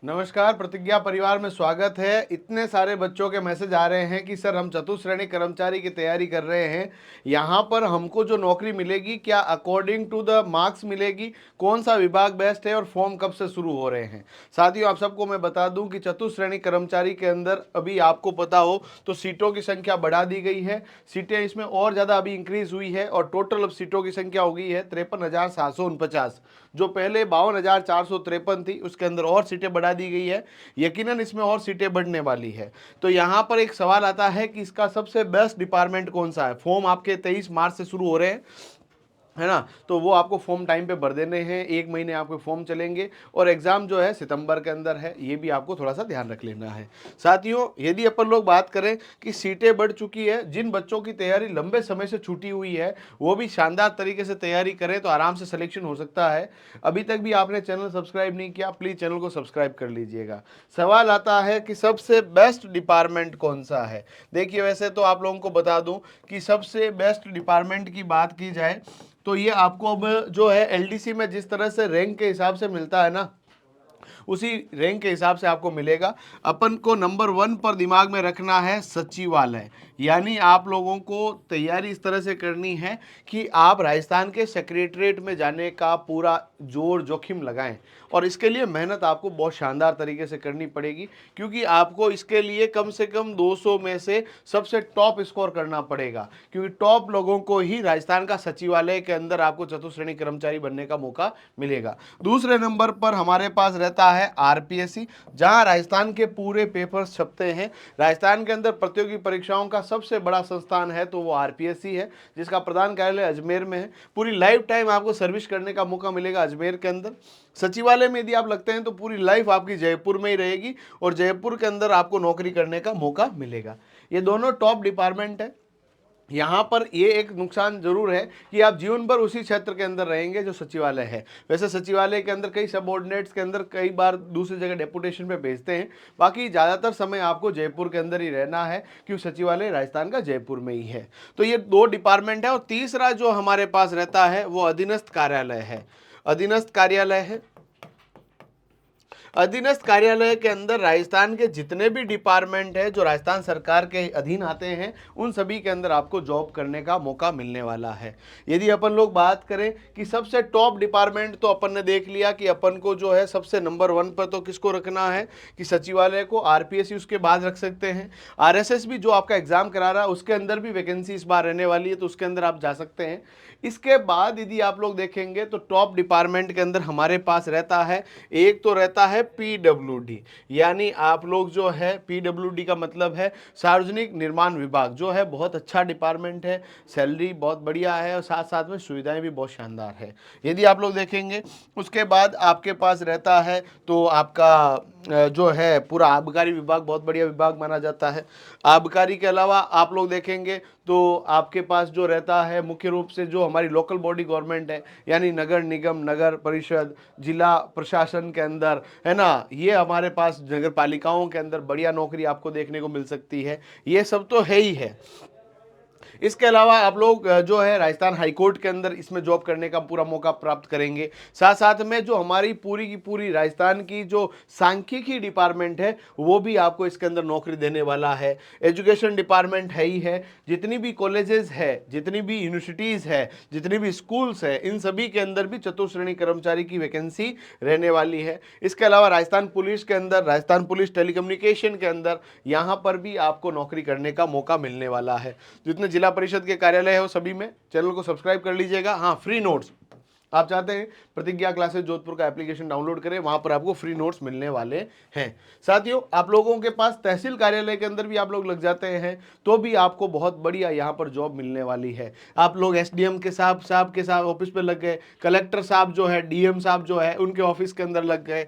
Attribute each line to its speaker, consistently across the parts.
Speaker 1: नमस्कार, प्रतिज्ञा परिवार में स्वागत है। इतने सारे बच्चों के मैसेज आ रहे हैं कि सर हम चतुश्रेणी कर्मचारी की तैयारी कर रहे हैं, यहाँ पर हमको जो नौकरी मिलेगी क्या अकॉर्डिंग टू द मार्क्स मिलेगी, कौन सा विभाग बेस्ट है और फॉर्म कब से शुरू हो रहे हैं। साथियों, आप सबको मैं बता दूं कि चतुश्रेणी कर्मचारी के अंदर अभी आपको पता हो तो सीटों की संख्या बढ़ा दी गई है। सीटें इसमें और ज़्यादा अभी इंक्रीज हुई है और टोटल अब सीटों की संख्या हो गई है 53,749। जो पहले 52,453 थी उसके अंदर और सीटें बढ़ा दी गई है। यकीनन इसमें और सीटें बढ़ने वाली है। तो यहाँ पर एक सवाल आता है कि इसका सबसे बेस्ट डिपार्टमेंट कौन सा है। फॉर्म आपके 23 मार्च से शुरू हो रहे हैं, है ना। तो वो आपको फॉर्म टाइम पे भर देने हैं, 1 महीने आपके फॉर्म चलेंगे और एग्जाम जो है सितंबर के अंदर है, ये भी आपको थोड़ा सा ध्यान रख लेना है। साथियों, यदि अपन लोग बात करें कि सीटें बढ़ चुकी है, जिन बच्चों की तैयारी लंबे समय से छूटी हुई है वो भी शानदार तरीके से तैयारी करें तो आराम से सिलेक्शन हो सकता है। अभी तक भी आपने चैनल सब्सक्राइब नहीं किया, प्लीज चैनल को सब्सक्राइब कर लीजिएगा। सवाल आता है कि सबसे बेस्ट डिपार्टमेंट कौन सा है। देखिए, वैसे तो आप लोगों को बता दूं कि सबसे बेस्ट डिपार्टमेंट की बात की जाए तो ये आपको अब जो है एलडीसी में जिस तरह से रैंक के हिसाब से मिलता है ना, उसी रैंक के हिसाब से आपको मिलेगा। अपन को नंबर 1 पर दिमाग में रखना है सचिवालय। यानी आप लोगों को तैयारी इस तरह से करनी है कि आप राजस्थान के सेक्रेटरीट में जाने का पूरा जोर जोखिम लगाएं और इसके लिए मेहनत आपको बहुत शानदार तरीके से करनी पड़ेगी, क्योंकि आपको इसके लिए कम से कम 200 में से सबसे टॉप स्कोर करना पड़ेगा, क्योंकि टॉप लोगों को ही राजस्थान का सचिवालय के अंदर आपको चतुश्रेणी कर्मचारी बनने का मौका मिलेगा। दूसरे नंबर पर हमारे पास रहता है आरपीएससी, जहां राजस्थान के पूरे पेपर्स छपते हैं। राजस्थान के अंदर प्रतियोगी परीक्षाओं का सबसे बड़ा संस्थान है तो वो आरपीएससी है, जिसका प्रधान कार्यालय अजमेर में है। पूरी लाइफ टाइम आपको सर्विस करने का मौका मिलेगा अजमेर के अंदर। सचिवालय में यदि आप लगते हैं तो पूरी लाइफ आपकी जयपुर में ही रहेगी और जयपुर के अंदर आपको नौकरी करने का मौका मिलेगा। ये दोनों टॉप डिपार्टमेंट है। यहाँ पर ये एक नुकसान जरूर है कि आप जीवन भर उसी क्षेत्र के अंदर रहेंगे जो सचिवालय है। वैसे सचिवालय के अंदर कई सबऑर्डिनेट्स के अंदर कई बार दूसरी जगह डेपुटेशन पे भेजते हैं, बाकी ज़्यादातर समय आपको जयपुर के अंदर ही रहना है, क्योंकि सचिवालय राजस्थान का जयपुर में ही है। तो ये 2 डिपार्टमेंट है और तीसरा जो हमारे पास रहता है वो अधीनस्थ कार्यालय है। अधीनस्थ कार्यालय है। अधीनस्थ कार्यालय के अंदर राजस्थान के जितने भी डिपार्टमेंट है जो राजस्थान सरकार के अधीन आते हैं, उन सभी के अंदर आपको जॉब करने का मौका मिलने वाला है। यदि अपन लोग बात करें कि सबसे टॉप डिपार्टमेंट, तो अपन ने देख लिया कि अपन को जो है सबसे नंबर 1 पर तो किसको रखना है कि सचिवालय को। आरपीएससी उसके बाद रख सकते हैं। आरएसएस भी जो आपका एग्जाम करा रहा है उसके अंदर भी वैकेंसी इस बार रहने वाली है, तो उसके अंदर आप जा सकते हैं। इसके बाद यदि आप लोग देखेंगे तो टॉप डिपार्टमेंट के अंदर हमारे पास रहता है, एक तो रहता है पीडब्ल्यूडी। यानी आप लोग जो है, पीडब्ल्यूडी का मतलब है सार्वजनिक निर्माण विभाग, जो है बहुत अच्छा डिपार्टमेंट है। सैलरी बहुत बढ़िया है और साथ साथ में सुविधाएं भी बहुत शानदार है। यदि आप लोग देखेंगे उसके बाद आपके पास रहता है तो आपका जो है पूरा आबकारी विभाग बहुत बढ़िया विभाग माना जाता है। आबकारी के अलावा आप लोग देखेंगे तो आपके पास जो रहता है मुख्य रूप से जो हमारी लोकल बॉडी गवर्नमेंट है, यानी नगर निगम, नगर परिषद, जिला प्रशासन के अंदर, है ना, ये हमारे पास नगर पालिकाओं के अंदर बढ़िया नौकरी आपको देखने को मिल सकती है। ये सब तो है ही है। इसके अलावा आप लोग जो है राजस्थान हाईकोर्ट के अंदर इसमें जॉब करने का पूरा मौका प्राप्त करेंगे। साथ साथ में जो हमारी पूरी की पूरी राजस्थान की जो सांख्यिकी डिपार्टमेंट है वो भी आपको इसके अंदर नौकरी देने वाला है। एजुकेशन डिपार्टमेंट है ही है। जितनी भी कॉलेजेस है, जितनी भी यूनिवर्सिटीज़ है, जितनी भी स्कूल्स है, इन सभी के अंदर भी चतुश्रेणी कर्मचारी की वैकेंसी रहने वाली है। इसके अलावा राजस्थान पुलिस के अंदर, राजस्थान पुलिस टेलीकम्युनिकेशन के अंदर, यहाँ पर भी आपको नौकरी करने का मौका मिलने वाला है। जितने जिला परिषद के कार्यालय है वो सभी में चैनल को सब्सक्राइब कर लीजिएगा। हाँ, फ्री नोट्स आप चाहते हैं प्रतिज्ञा क्लासेस जोधपुर का एप्लीकेशन डाउनलोड करें, वहां पर आपको फ्री नोट्स मिलने वाले हैं। साथियों, आप लोगों के पास तहसील कार्यालय के अंदर भी आप लोग लग जाते हैं तो भी आपको बहुत बढ़िया यहां पर जॉब मिलने वाली है। आप लोग एसडीएम के साहब के साथ ऑफिस पे लग गए, कलेक्टर साहब जो है, डीएम साहब जो है उनके ऑफिस के अंदर लग गए,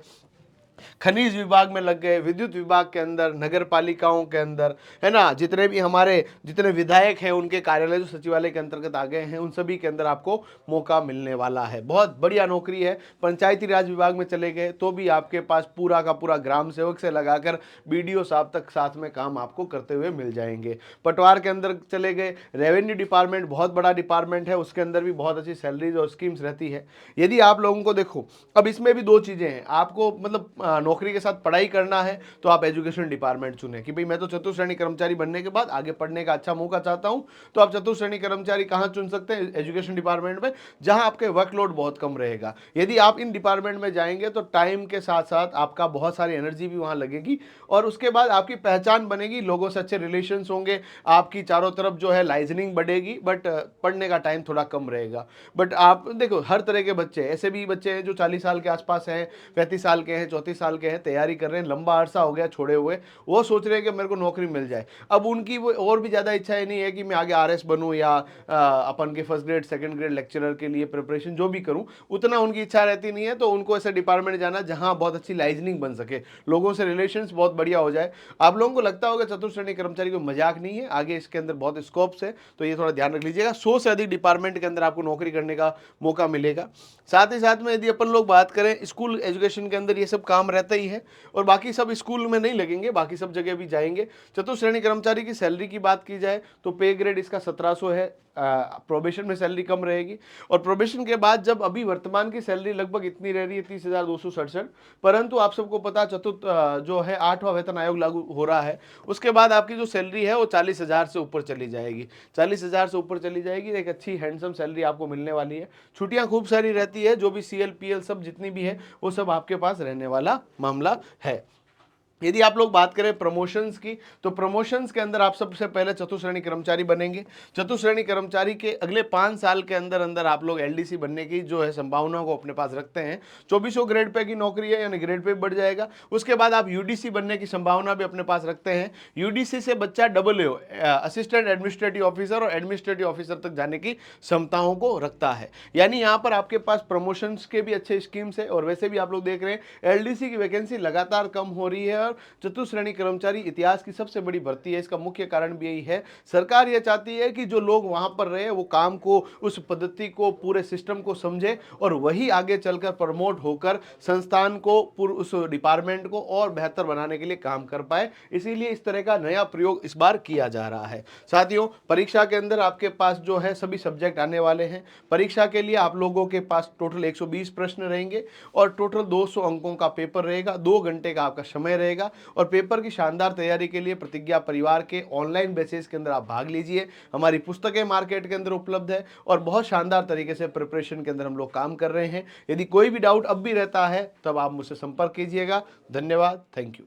Speaker 1: खनिज विभाग में लग गए, विद्युत विभाग के अंदर, नगर पालिकाओं के अंदर, है ना, जितने भी हमारे जितने विधायक हैं उनके कार्यालय जो सचिवालय के अंतर्गत आ गए हैं, उन सभी के अंदर आपको मौका मिलने वाला है। बहुत बढ़िया नौकरी है। पंचायती राज विभाग में चले गए तो भी आपके पास पूरा का पूरा ग्राम सेवक से लगाकर बीडीओ साहब तक साथ में काम आपको करते हुए मिल जाएंगे। पटवार के अंदर चले गए, रेवेन्यू डिपार्टमेंट बहुत बड़ा डिपार्टमेंट है, उसके अंदर भी बहुत अच्छी सैलरीज और स्कीम्स रहती है। यदि आप लोगों को देखो, अब इसमें भी 2 चीज़ें हैं आपको, मतलब नौकरी के साथ पढ़ाई करना है तो आप एजुकेशन डिपार्टमेंट चुनें कि भाई मैं तो चतुर्थ श्रेणी कर्मचारी बनने के बाद आगे पढ़ने का अच्छा मौका चाहता हूं, तो आप चतुर्थ श्रेणी कर्मचारी कहां चुन सकते हैं? एजुकेशन डिपार्टमेंट में, जहां आपके वर्कलोड बहुत कम रहेगा। यदि आप इन डिपार्टमेंट में जाएंगे तो टाइम के साथ साथ आपका बहुत सारी एनर्जी भी वहां लगेगी और उसके बाद आपकी पहचान बनेगी, लोगों से अच्छे रिलेशंस होंगे, आपकी चारों तरफ जो है लाइजनिंग बढ़ेगी, बट पढ़ने का टाइम थोड़ा कम रहेगा। बट आप देखो हर तरह के बच्चे, ऐसे भी बच्चे हैं जो 40 साल के आसपास हैं, 35 साल के हैं, 34 साल के हैं, तैयारी कर रहे हैं, लंबा अरसा हो गया छोड़े हुए, वो सोच रहे हैं कि मेरे को नौकरी मिल जाए। अब उनकी वो और भी ज़्यादा इच्छाएं नहीं है कि मैं आगे आरएस बनूं या अपन के first grade second grade lecturer के लिए प्रिपरेशन जो भी करूं, उतना उनकी इच्छा रहती नहीं है। तो उनको ऐसे डिपार्टमेंट जाना जहां बहुत अच्छी लाइजनिंग बन सके, लोगों से रिलेशंस बहुत बढ़िया हो जाए। आप लोगों को लगता होगा चतुर्थ श्रेणी कर्मचारी को मजाक नहीं है, आगे इसके अंदर बहुत स्कोप्स है, तो ये थोड़ा ध्यान रख लीजिएगा। 100 से अधिक डिपार्टमेंट के अंदर आपको नौकरी करने का मौका मिलेगा। साथ ही साथ में यदि अपन लोग बात करें स्कूल एजुकेशन के अंदर, ये सब काम रहता ही है और बाकी सब स्कूल में नहीं लगेंगे, बाकी सब जगह भी जाएंगे। चतुर्थ श्रेणी कर्मचारी की सैलरी की बात की जाए तो पे ग्रेड इसका 1700 है, प्रोबेशन में सैलरी कम रहेगी और प्रोबेशन के बाद जब अभी वर्तमान की सैलरी लगभग इतनी रह रही है 30,267, परंतु आप सबको पता चतुर्थ जो है 8वां वेतन आयोग लागू हो रहा है, उसके बाद आपकी जो सैलरी है वो 40,000 से ऊपर चली जाएगी। 40,000 से ऊपर चली जाएगी, एक अच्छी हैंडसम सैलरी आपको मिलने वाली है। छुट्टियां खूब सारी रहती है, जो भी CL PL सब जितनी भी है वो सब आपके पास रहने वाला मामला है। यदि आप लोग बात करें प्रमोशंस की, तो प्रमोशंस के अंदर आप सबसे पहले चतुर्थ श्रेणी कर्मचारी बनेंगे। चतुर्थ श्रेणी कर्मचारी के अगले 5 साल के अंदर अंदर आप लोग LDC बनने की जो है संभावनाओं को अपने पास रखते हैं। 2400 ग्रेड पे की नौकरी है, यानी ग्रेड पे बढ़ जाएगा। उसके बाद आप UDC बनने की संभावना भी अपने पास रखते हैं। UDC से बच्चा AAO असिस्टेंट एडमिनिस्ट्रेटिव ऑफिसर और एडमिनिस्ट्रेटिव ऑफिसर तक जाने की क्षमताओं को रखता है। यानी यहाँ पर आपके पास प्रमोशंस के भी अच्छे स्कीम्स है और वैसे भी आप लोग देख रहे हैं LDC की वैकेंसी लगातार कम हो रही है और चतुर्थ श्रेणी कर्मचारी इतिहास की सबसे बड़ी भर्ती है। इसका मुख्य कारण भी यही है, सरकार यह चाहती है कि जो लोग वहां पर रहे वो काम को, उस पद्धति को, पूरे सिस्टम को समझे और वही आगे चलकर प्रमोट होकर संस्थान को, उस डिपार्टमेंट को और बेहतर बनाने के लिए काम कर पाए। इसीलिए इस तरह का नया प्रयोग इस बार किया जा रहा है। साथियों, परीक्षा के अंदर आपके पास जो है सभी सब्जेक्ट आने वाले हैं। परीक्षा के लिए आप लोगों के पास टोटल 120 प्रश्न रहेंगे और टोटल 200 अंकों का पेपर रहेगा। 2 घंटे का आपका समय रहेगा और पेपर की शानदार तैयारी के लिए प्रतिज्ञा परिवार के ऑनलाइन बेसिस के अंदर आप भाग लीजिए। हमारी पुस्तकें मार्केट के अंदर उपलब्ध है और बहुत शानदार तरीके से प्रिपरेशन के अंदर हम लोग काम कर रहे हैं। यदि कोई भी डाउट अब भी रहता है तब आप मुझसे संपर्क कीजिएगा। धन्यवाद, थैंक यू।